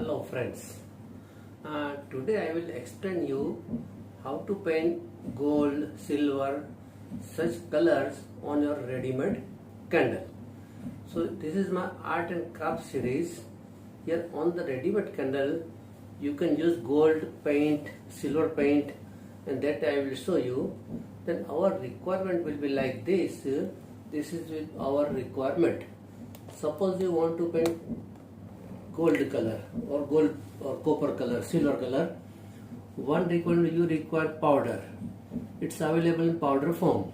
Hello friends, today I will explain you how to paint gold, silver, such colors on your ready-made candle. So this is my art and craft series. Here on the ready-made candle you can use gold paint, silver paint, and that I will show you. Then our requirement will be like this. This is with our requirement. Suppose you want to paint gold color or gold or copper color, silver color. One requirement, you require powder. It's available in powder form.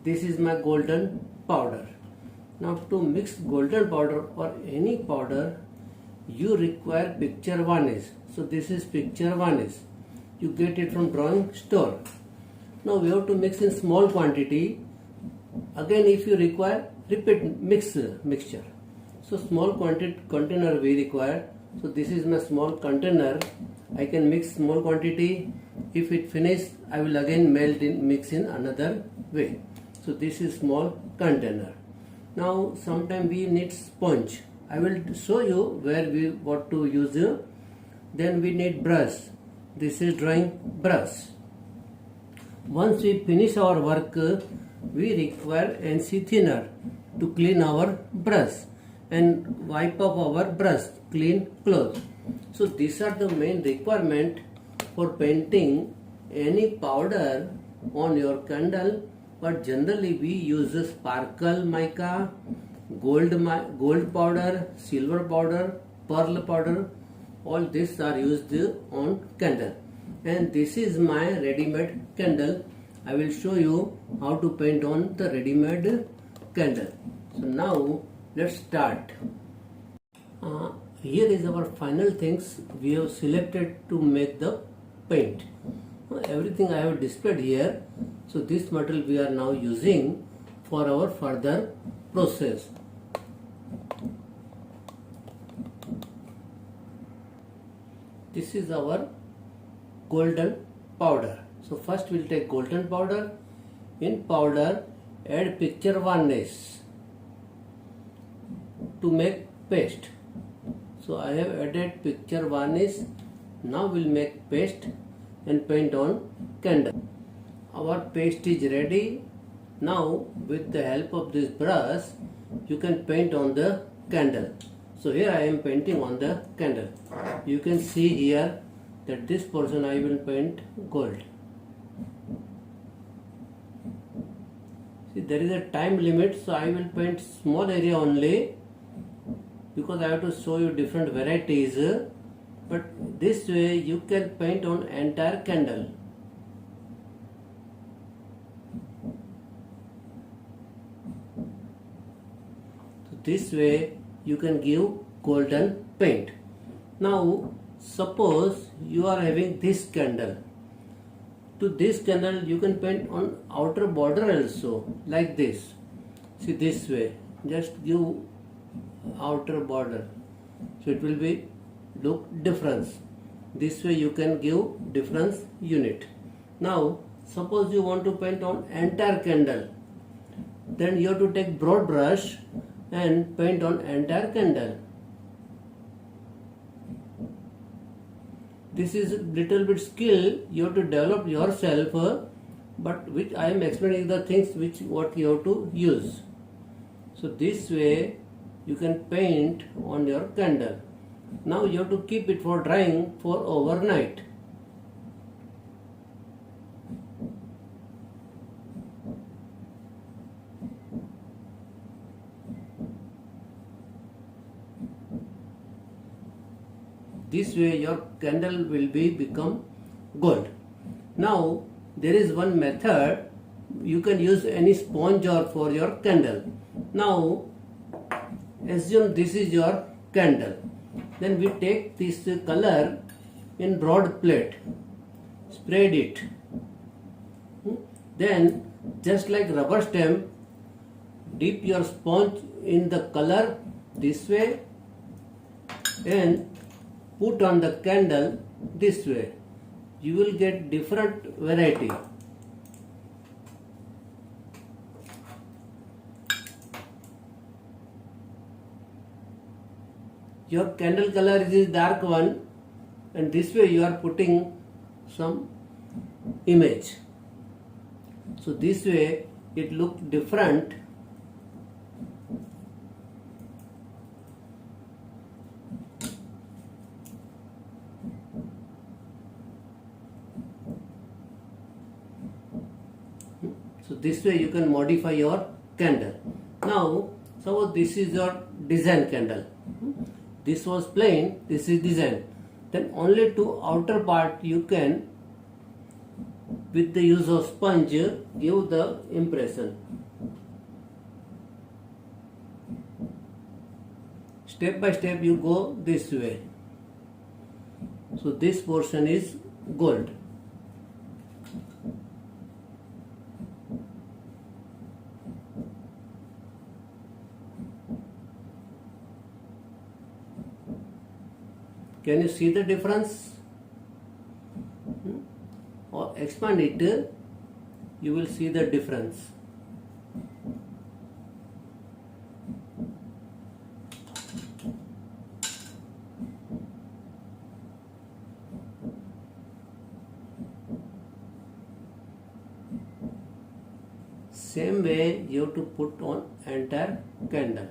This is my golden powder. Now to mix golden powder or any powder, you require picture varnish. So this is picture varnish. You get it from drawing store. Now we have to mix in small quantity. Again, if you require, repeat mixture. So small quantity container we require. So this is my small container. I can mix small quantity. If it finish, I will again mix in another way. So this is small container. Now sometime we need sponge. I will show you where we want to use. Then we need brush. This is drawing brush. Once we finish our work, we require NC thinner to clean our brush and wipe off our brush, clean clothes. So these are the main requirement for painting any powder on your candle. But generally we use a sparkle mica, gold powder, silver powder, pearl powder. All these are used on candle. And this is my ready-made candle. I will show you how to paint on the ready-made candle. So now let's start. Here is our final things we have selected to make the paint. Everything I have displayed here. So this material we are now using for our further process. This is our golden powder. So first we'll take golden powder. In powder, add picture varnish to make paste. So I have added picture varnish. Now we'll make paste and paint on candle. Our paste is ready. Now with the help of this brush, you can paint on the candle. So here I am painting on the candle. You can see here that this portion I will paint gold. See, there is a time limit, so I will paint small area only because I have to show you different varieties. But this way you can paint on entire candle. So this way you can give golden paint. Now suppose you are having this candle. To this candle you can paint on outer border also, like this. See, this way, just give outer border, so it will be look difference. This way you can give difference unit. Now suppose you want to paint on entire candle, then you have to take broad brush and paint on entire candle. This is little bit skill you have to develop yourself, but which I am explaining the things what you have to use. So this way you can paint on your candle. Now you have to keep it for drying for overnight. This way your candle will become gold. Now there is one method. You can use any sponge or for your candle. Now assume this is your candle. Then we take this color in broad plate, spread it. Then just like rubber stamp, dip your sponge in the color this way and put on the candle this way. You will get different variety. your candle color is dark one, and this way you are putting some image. So this way it looks different. So this way you can modify your candle. Now suppose this is your design candle. This was plain, this is design. Then only to outer part you can, with the use of sponge, give the impression. Step by step you go this way. So this portion is gold. Can you see the difference? Or expand it, you will see the difference. Same way you have to put on entire candle.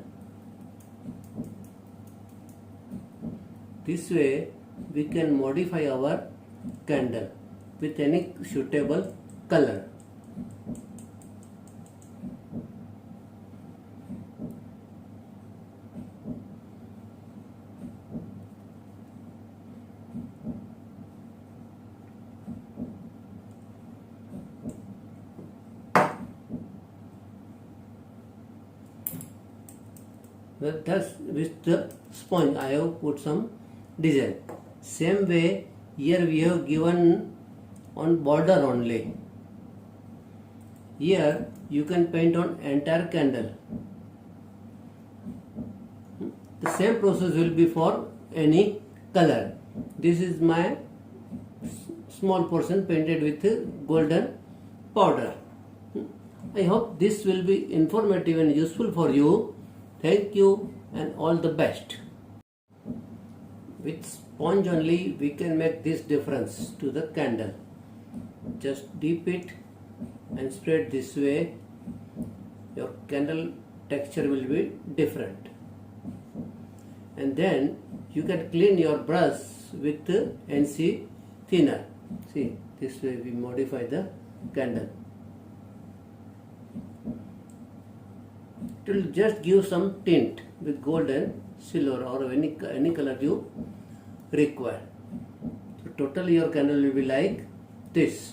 This way we can modify our candle with any suitable color. Thus with the sponge I have put some design. Same way here we have given on border only. Here you can paint on entire candle. The same process will be for any color. This is my small portion painted with golden powder. I hope this will be informative and useful for you. Thank you and all the best. With sponge only we can make this difference to the candle. Just dip it and spread this way. Your candle texture will be different. And then you can clean your brush with the NC thinner. See, this way we modify the candle. It will just give some tint with gold and silver or any color you require. So totally your candle will be like this.